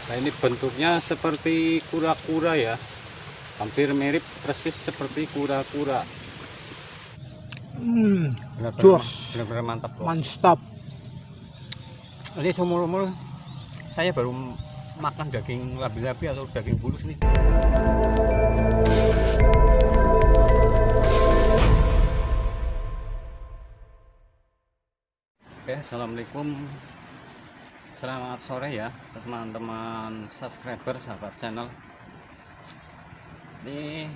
Nah, ini bentuknya seperti kura-kura ya, hampir mirip persis seperti kura-kura. Benar-benar mantap loh. Mantap. Ini seumur-umur saya baru makan daging labi-labi atau daging bulus nih. Oke, assalamualaikum, selamat sore ya teman-teman subscriber sahabat channel. Ini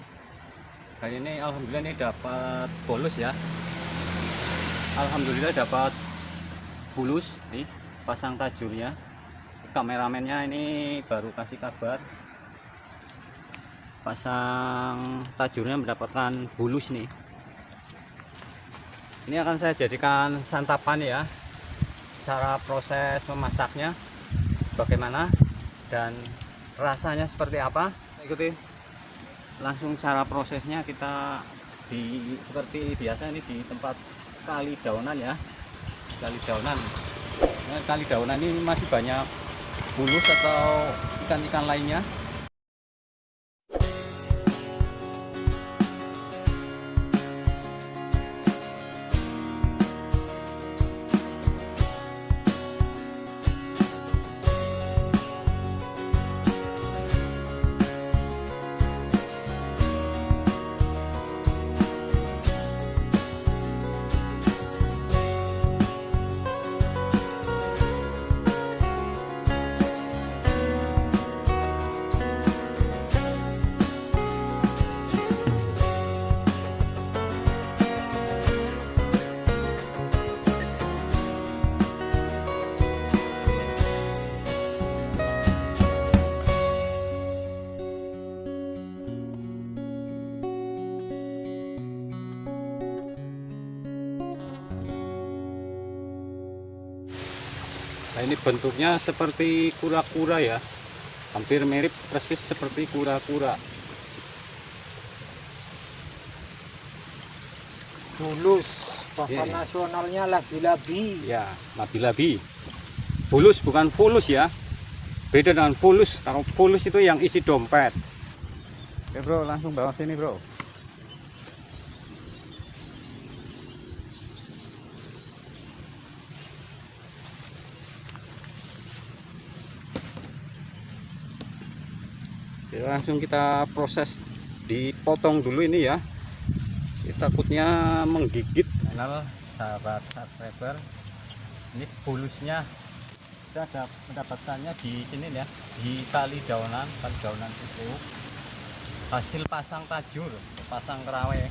hari ini alhamdulillah ini dapat bulus ya. Alhamdulillah dapat bulus nih, pasang tajurnya. Kameramennya ini baru kasih kabar pasang tajurnya mendapatkan bulus nih. Ini akan saya jadikan santapan ya. Cara proses memasaknya bagaimana dan rasanya seperti apa, ikuti langsung cara prosesnya. Kita seperti biasa ini di tempat kali daunan ya, kali daunan. Nah, kali daunan ini masih banyak bulus atau ikan-ikan lainnya. Nah, ini bentuknya seperti kura-kura ya, hampir mirip persis seperti kura-kura. Bulus, bahasa nasionalnya labi-labi. Ya, labi-labi. Bulus bukan fulus ya, beda dengan fulus. Kalau fulus itu yang isi dompet. Oke bro, langsung bawa sini bro. Oke, langsung kita proses, dipotong dulu ini ya. Kita takutnya menggigit. Channel sahabat subscriber, ini bulusnya kita ada mendapatkannya di sini ya, di kali daunan itu hasil pasang tajur, pasang kerawe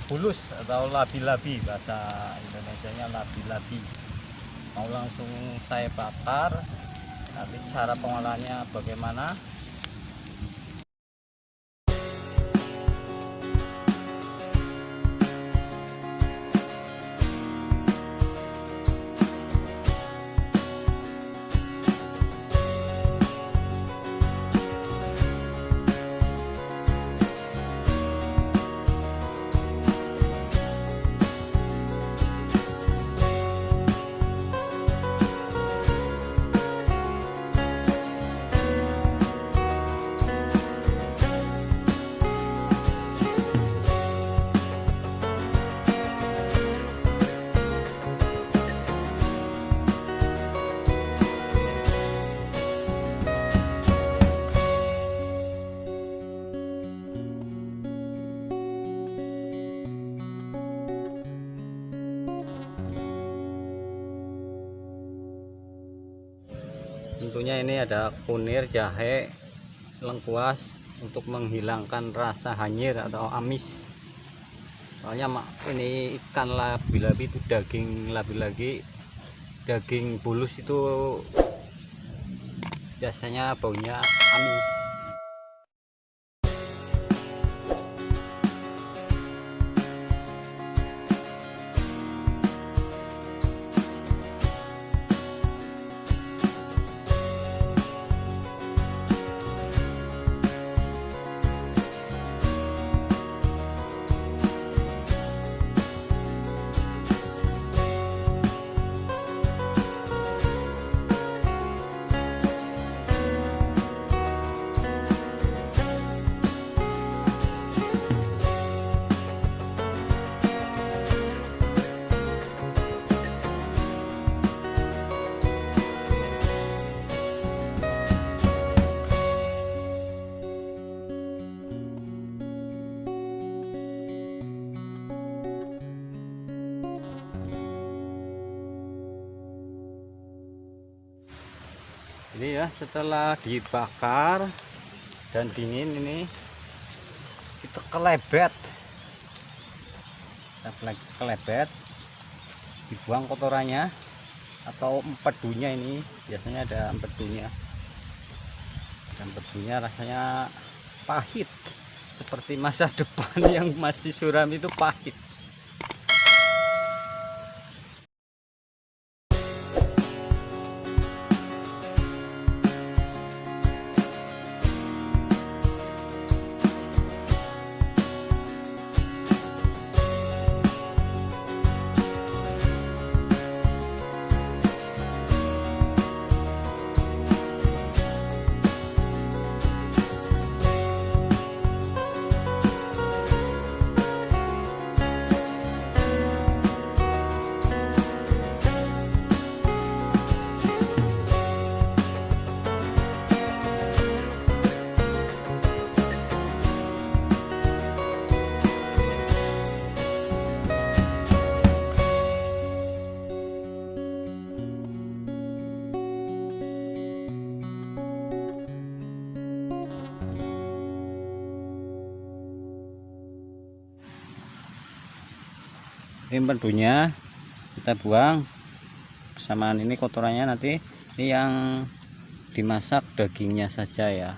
bulus atau labi-labi, bahasa Indonesianya labi-labi. Mau langsung saya bakar, nanti cara pengolahannya bagaimana. Tentunya ini ada kunir, jahe, lengkuas untuk menghilangkan rasa hanyir atau amis. Soalnya ini ikan labi-labi itu, daging labi-labi, daging bulus itu biasanya baunya amis. Ini ya, setelah dibakar dan dingin ini kita kelebet. Kita kelebet, dibuang kotorannya atau empedunya. Ini biasanya ada empedunya. Dan empedunya rasanya pahit, seperti masa depan yang masih suram itu pahit. Ini empedunya kita buang, bersamaan ini kotorannya. Nanti ini yang dimasak dagingnya saja ya.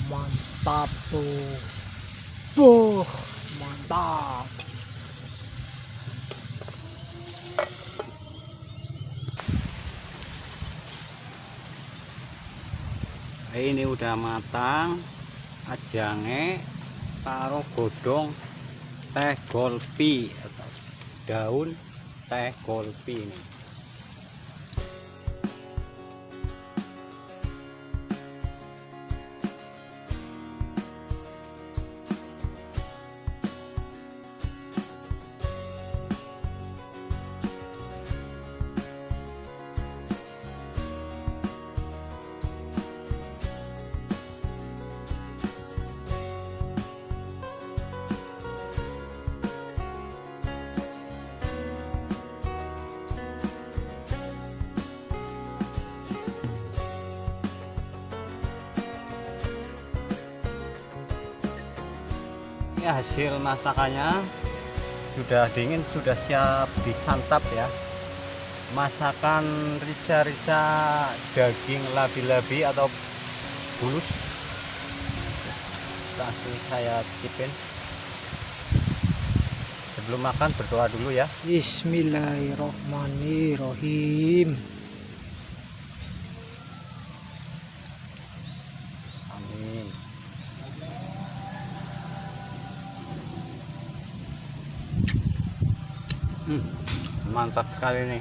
Mantap tuh. Mantap. Ini udah matang, ajange karo godhong teh golpi atau daun teh golpi ini. Ini hasil masakannya sudah dingin, sudah siap disantap ya. Masakan rica-rica daging labi-labi atau bulus. Langsung saya cicipin. Sebelum makan berdoa dulu ya. Bismillahirrohmanirrohim. Amin. Mantap sekali nih.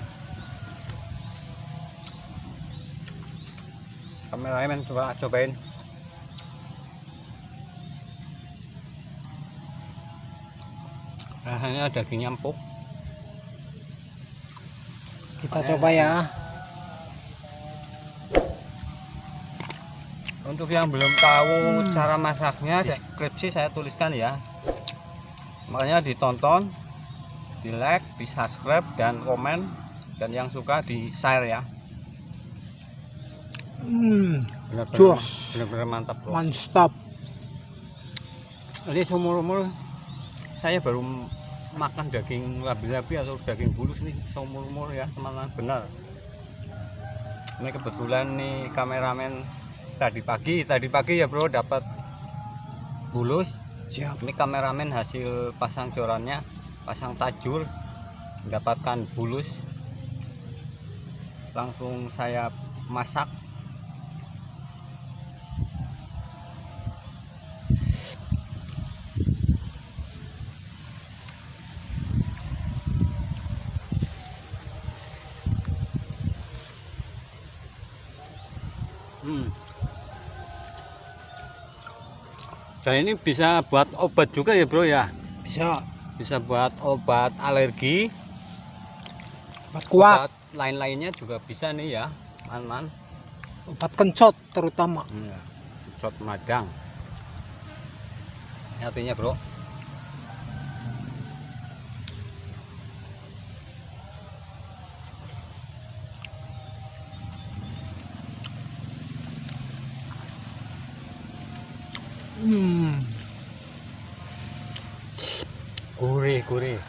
Kameramen cobain. Rasanya dagingnya empuk. Kita coba ya. Untuk yang belum tahu cara masaknya, deskripsi saya tuliskan ya. Makanya ditonton, di like, di subscribe, dan komen, dan yang suka di share ya. Benar-benar mantap bro. Mantap. Ini seumur-umur saya baru makan daging labi-labi atau daging bulus nih seumur-umur ya teman-teman, benar. Ini kebetulan nih kameramen tadi pagi ya bro dapat bulus. Siap. Ini kameramen hasil pasang jorannya, pasang tajur, mendapatkan bulus. Langsung saya masak. Dan ini bisa buat obat juga ya bro ya. Bisa buat obat alergi, Obat kuat, obat lain-lainnya juga bisa nih ya teman-teman. obat kencot terutama. Kencot madang. Ini artinya bro. Gurih.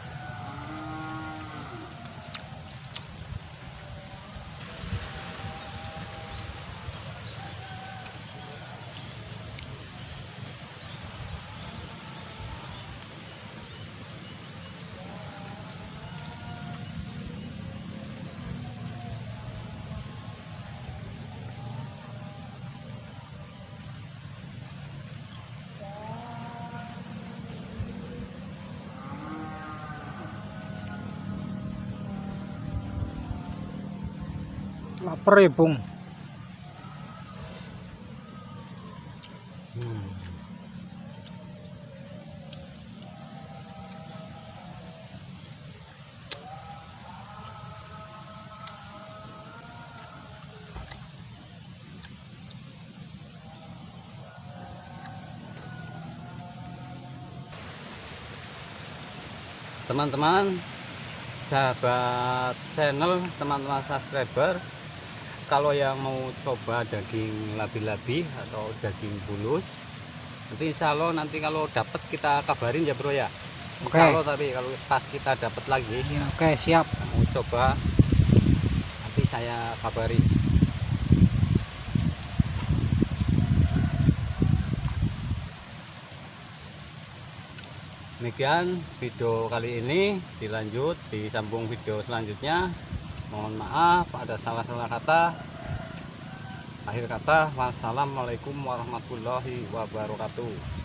Lapar ya bung. Teman-teman sahabat channel, teman-teman subscriber, kalau yang mau coba daging labi-labi atau daging bulus, nanti insya Allah nanti kalau dapat kita kabarin ya bro ya. Oke. Insya Allah, tapi kalau pas kita dapat lagi Ya, oke, siap. mau coba, nanti saya kabari. Demikian video kali ini, dilanjut disambung video selanjutnya. Mohon maaf ada salah-salah kata. Akhir kata, wassalamualaikum warahmatullahi wabarakatuh.